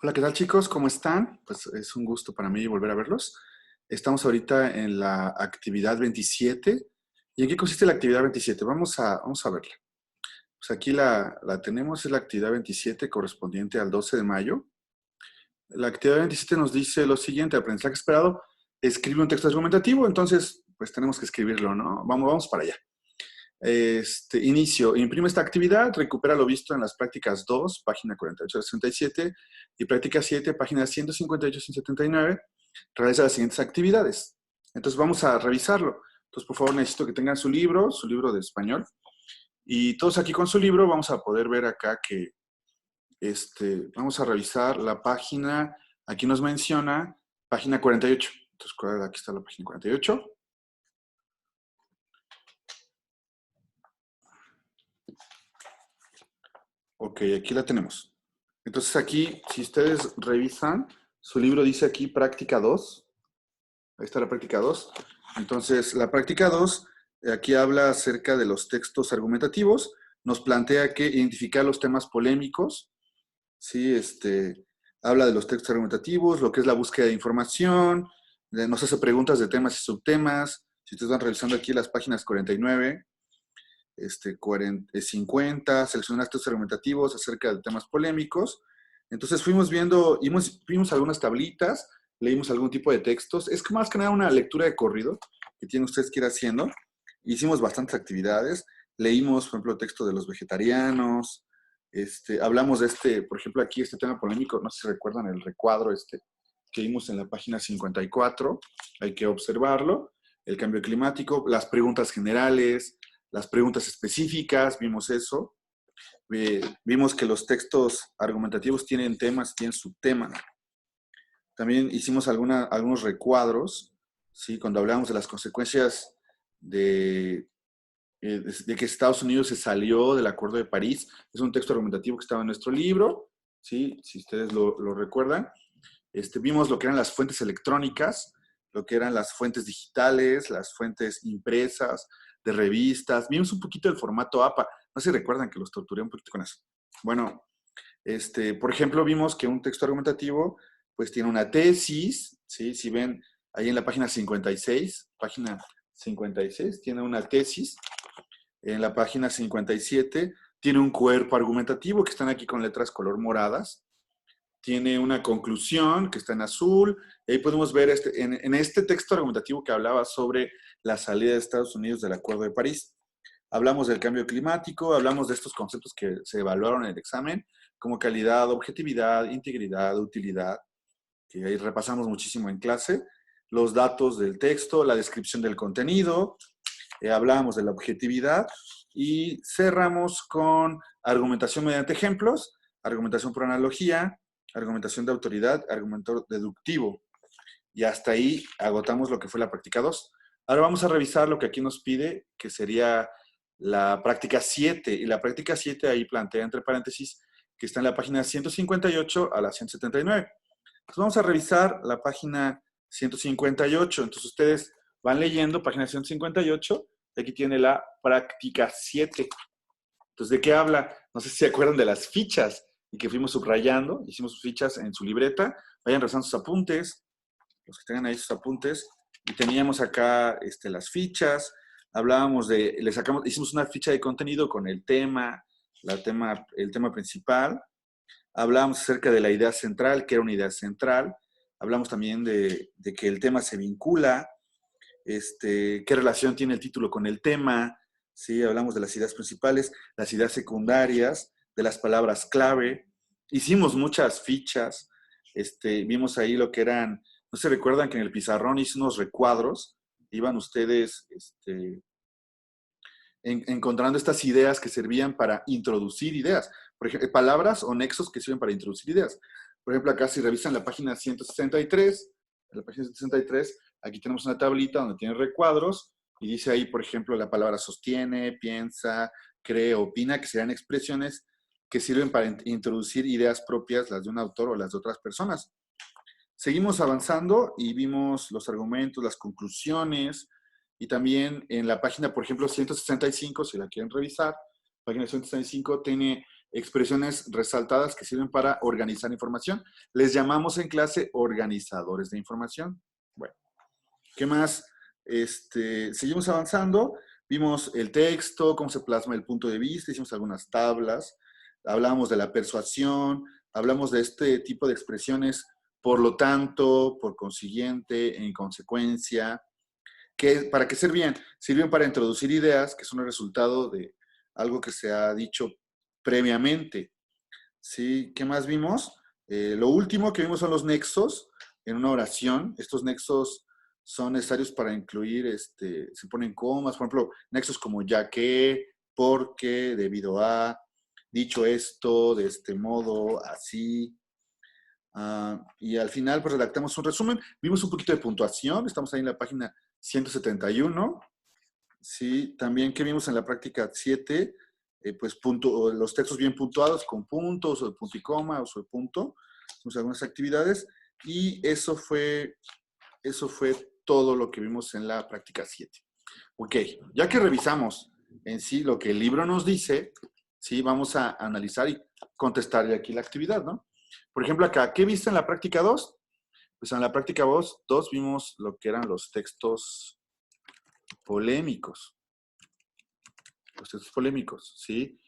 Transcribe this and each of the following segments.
Hola, ¿qué tal chicos? ¿Cómo están? Pues es un gusto para mí volver a verlos. Estamos ahorita en la actividad 27. ¿Y en qué consiste la actividad 27? Vamos a verla. Pues aquí la tenemos, es la actividad 27 correspondiente al 12 de mayo. La actividad 27 nos dice lo siguiente: aprendizaje esperado, escribe un texto argumentativo. Entonces, pues tenemos que escribirlo, ¿no? Vamos para allá. Inicio. Imprime esta actividad, recupera lo visto en las prácticas 2, página 48 a 67, y práctica 7, página 158 a 179. Realiza las siguientes actividades. Entonces vamos a revisarlo. Entonces, por favor, necesito que tengan su libro de español. Y todos aquí con su libro vamos a poder ver acá que vamos a revisar la página. Aquí nos menciona página 48. Entonces, aquí está la página 48. Ok, aquí la tenemos. Entonces aquí, si ustedes revisan, su libro dice aquí práctica 2. Ahí está la práctica 2. Entonces, la práctica 2, aquí habla acerca de los textos argumentativos. Nos plantea que identificar los temas polémicos. Sí, habla de los textos argumentativos, lo que es la búsqueda de información, nos hace preguntas de temas y subtemas. Si ustedes van revisando aquí las páginas 49, 50, seleccionar textos argumentativos acerca de temas polémicos. Entonces vimos algunas tablitas, leímos algún tipo de textos. Es más que nada una lectura de corrido que tienen ustedes que ir haciendo. Hicimos bastantes actividades. Leímos, por ejemplo, texto de los vegetarianos. Hablamos de por ejemplo, aquí este tema polémico, no sé si recuerdan el recuadro que vimos en la página 54. Hay que observarlo. El cambio climático, las preguntas generales, las preguntas específicas, vimos eso. Vimos que los textos argumentativos tienen temas, tienen subtemas. También hicimos algunos recuadros, ¿sí? Cuando hablamos de las consecuencias de que Estados Unidos se salió del Acuerdo de París. Es un texto argumentativo que estaba en nuestro libro, ¿sí? Si ustedes lo recuerdan. Vimos lo que eran las fuentes electrónicas, lo que eran las fuentes digitales, las fuentes impresas, de revistas. Vimos un poquito del formato APA. No sé si recuerdan que los torturé un poquito con eso. Bueno, por ejemplo, vimos que un texto argumentativo pues tiene una tesis, ¿sí? Si ven ahí en la página 56 tiene una tesis. En la página 57 tiene un cuerpo argumentativo que están aquí con letras color moradas. Tiene una conclusión que está en azul. Y ahí podemos ver en este texto argumentativo que hablaba sobre la salida de Estados Unidos del Acuerdo de París. Hablamos del cambio climático, hablamos de estos conceptos que se evaluaron en el examen, como calidad, objetividad, integridad, utilidad, que ahí repasamos muchísimo en clase, los datos del texto, la descripción del contenido, hablábamos de la objetividad y cerramos con argumentación mediante ejemplos, argumentación por analogía, argumentación de autoridad, argumento deductivo. Y hasta ahí agotamos lo que fue la práctica 2. Ahora vamos a revisar lo que aquí nos pide, que sería la práctica 7. Y la práctica 7 ahí plantea entre paréntesis que está en la página 158 a la 179. Entonces vamos a revisar la página 158. Entonces ustedes van leyendo página 158. Aquí tiene la práctica 7. Entonces, ¿de qué habla? No sé si se acuerdan de las fichas y que fuimos subrayando. Hicimos sus fichas en su libreta. Vayan rezando sus apuntes, los que tengan ahí sus apuntes. Y teníamos acá las fichas. Hablábamos hicimos una ficha de contenido con el tema principal. Hablábamos acerca de la idea central, que era una idea central. Hablamos también de que el tema se vincula, qué relación tiene el título con el tema, ¿sí? Hablamos de las ideas principales, las ideas secundarias, de las palabras clave. Hicimos muchas fichas, vimos ahí lo que eran, no se recuerdan que en el pizarrón hice unos recuadros, iban ustedes encontrando estas ideas que servían para introducir ideas. Por ejemplo, palabras o nexos que sirven para introducir ideas. Por ejemplo, acá si revisan la página 163, en la página 163, aquí tenemos una tablita donde tiene recuadros y dice ahí, por ejemplo, la palabra sostiene, piensa, cree, opina, que serían expresiones que sirven para introducir ideas propias, las de un autor o las de otras personas. Seguimos avanzando y vimos los argumentos, las conclusiones, y también en la página, por ejemplo, 165, si la quieren revisar, página 165 tiene expresiones resaltadas que sirven para organizar información. Les llamamos en clase organizadores de información. Bueno, ¿qué más? Seguimos avanzando. Vimos el texto, cómo se plasma el punto de vista, hicimos algunas tablas, hablamos de la persuasión, hablamos de este tipo de expresiones, por lo tanto, por consiguiente, en consecuencia. ¿Para qué sirven? Sirven para introducir ideas que son el resultado de algo que se ha dicho previamente. ¿Sí? ¿Qué más vimos? Lo último que vimos son los nexos en una oración. Estos nexos son necesarios para incluir, se ponen comas, por ejemplo, nexos como ya que, porque, debido a, dicho esto, de este modo, así. Y al final, pues redactamos un resumen. Vimos un poquito de puntuación, estamos ahí en la página 171. Sí, también que vimos en la práctica 7, pues los textos bien puntuados con puntos, o de punto y coma, o de punto, hicimos algunas actividades, y eso fue todo lo que vimos en la práctica 7. Ok, ya que revisamos en sí lo que el libro nos dice, sí, vamos a analizar y contestarle aquí la actividad, ¿no? Por ejemplo, acá, ¿qué viste en la práctica 2? Pues en la práctica 2 vimos lo que eran los textos polémicos. Los textos polémicos, ¿sí?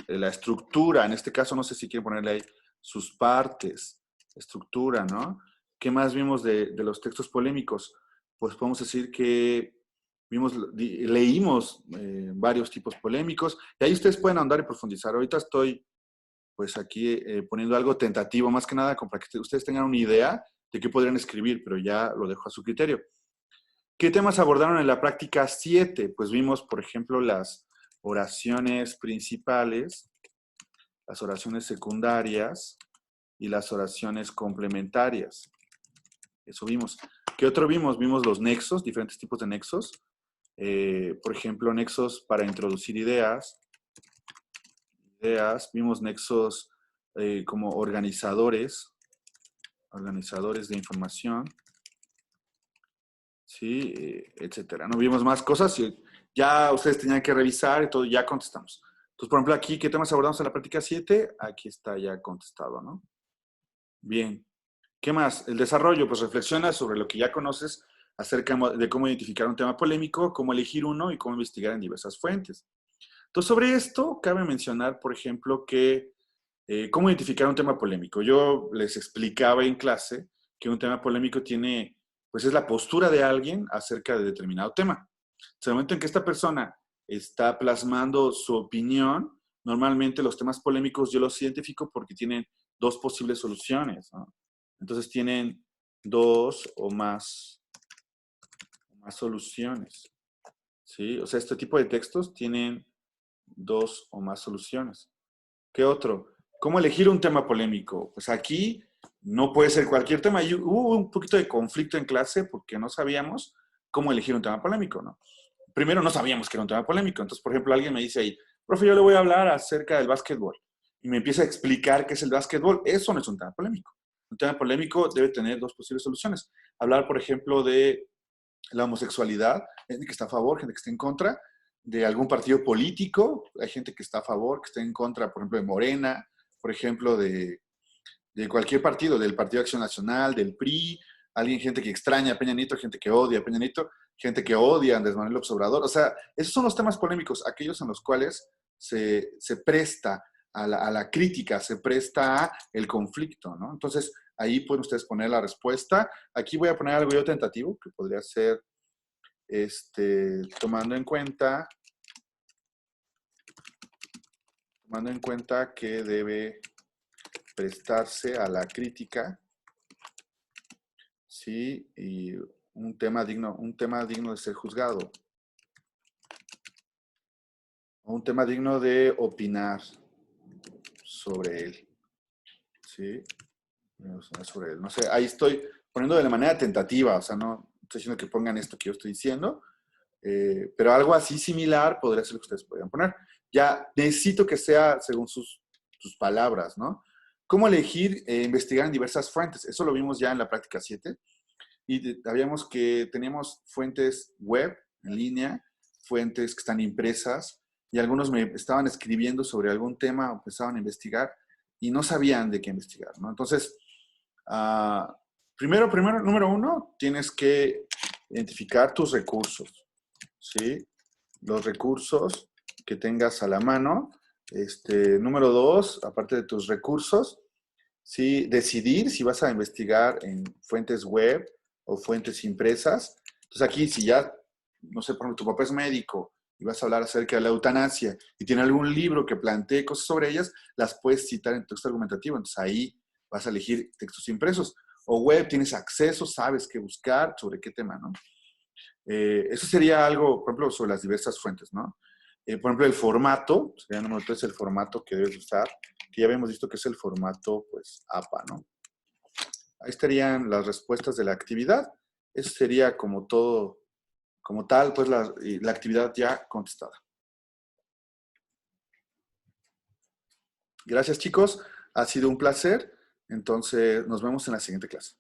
La estructura, en este caso no sé si quieren ponerle ahí sus partes, estructura, ¿no? ¿Qué más vimos de los textos polémicos? Pues podemos decir que leímos varios tipos polémicos, y ahí ustedes pueden andar y profundizar. Ahorita estoy, pues aquí poniendo algo tentativo, más que nada, para que ustedes tengan una idea de qué podrían escribir, pero ya lo dejo a su criterio. ¿Qué temas abordaron en la práctica 7? Pues vimos, por ejemplo, las oraciones principales, las oraciones secundarias y las oraciones complementarias. Eso vimos. ¿Qué otro vimos? Vimos los nexos, diferentes tipos de nexos. Por ejemplo, nexos para introducir ideas. Vimos nexos como organizadores de información. Sí, etcétera. No vimos más cosas y ya ustedes tenían que revisar y todo, ya contestamos. Entonces, por ejemplo, aquí, ¿qué temas abordamos en la práctica 7? Aquí está ya contestado, ¿no? Bien. ¿Qué más? El desarrollo, pues reflexiona sobre lo que ya conoces acerca de cómo identificar un tema polémico, cómo elegir uno y cómo investigar en diversas fuentes. Entonces, sobre esto, cabe mencionar, por ejemplo, que cómo identificar un tema polémico. Yo les explicaba en clase que un tema polémico pues es la postura de alguien acerca de determinado tema. En el momento en que esta persona está plasmando su opinión, normalmente los temas polémicos yo los identifico porque tienen dos posibles soluciones, ¿no? Entonces tienen dos o más soluciones, ¿sí? O sea, este tipo de textos tienen dos o más soluciones. ¿Qué otro? ¿Cómo elegir un tema polémico? Pues aquí no puede ser cualquier tema. Y hubo un poquito de conflicto en clase porque no sabíamos cómo elegir un tema polémico, ¿no? Primero no sabíamos que era un tema polémico. Entonces, por ejemplo, alguien me dice ahí, profe, yo le voy a hablar acerca del básquetbol. Y me empieza a explicar qué es el básquetbol. Eso no es un tema polémico. Un tema polémico debe tener dos posibles soluciones. Hablar, por ejemplo, de la homosexualidad, gente que está a favor, gente que está en contra, de algún partido político, hay gente que está a favor, que está en contra, por ejemplo, de Morena, por ejemplo, de cualquier partido, del Partido Acción Nacional, del PRI, gente que extraña a Peña Nieto, gente que odia a Peña Nieto, gente que odia a Andrés Manuel López Obrador. O sea, esos son los temas polémicos, aquellos en los cuales se presta a la crítica, se presta a el conflicto, ¿no? Entonces, ahí pueden ustedes poner la respuesta. Aquí voy a poner algo yo tentativo, que podría ser, tomando en cuenta que debe prestarse a la crítica, ¿sí? Y un tema digno de ser juzgado. Un tema digno de opinar sobre él, ¿sí? Sobre él. No sé, ahí estoy poniendo de la manera tentativa, o sea, no estoy diciendo que pongan esto que yo estoy diciendo, pero algo así similar podría ser lo que ustedes podrían poner. Ya necesito que sea según sus palabras, ¿no? ¿Cómo elegir investigar en diversas fuentes? Eso lo vimos ya en la práctica 7. Y sabíamos que teníamos fuentes web, en línea, fuentes que están impresas, y algunos me estaban escribiendo sobre algún tema, empezaban a investigar y no sabían de qué investigar, ¿no? Entonces, primero, número uno, tienes que identificar tus recursos, ¿sí? Los recursos que tengas a la mano. Número dos, aparte de tus recursos, ¿sí? Decidir si vas a investigar en fuentes web o fuentes impresas. Entonces aquí, si ya, no sé, por ejemplo, tu papá es médico y vas a hablar acerca de la eutanasia y tiene algún libro que plantee cosas sobre ellas, las puedes citar en texto argumentativo. Entonces ahí vas a elegir textos impresos. O web, tienes acceso, sabes qué buscar, sobre qué tema, ¿no? Eso sería algo, por ejemplo, sobre las diversas fuentes, ¿no? Por ejemplo, el formato, sería número 3, el formato que debes usar, que ya habíamos visto que es el formato, pues, APA, ¿no? Ahí estarían las respuestas de la actividad. Eso sería como todo, como tal, pues, la actividad ya contestada. Gracias, chicos. Ha sido un placer. Entonces, nos vemos en la siguiente clase.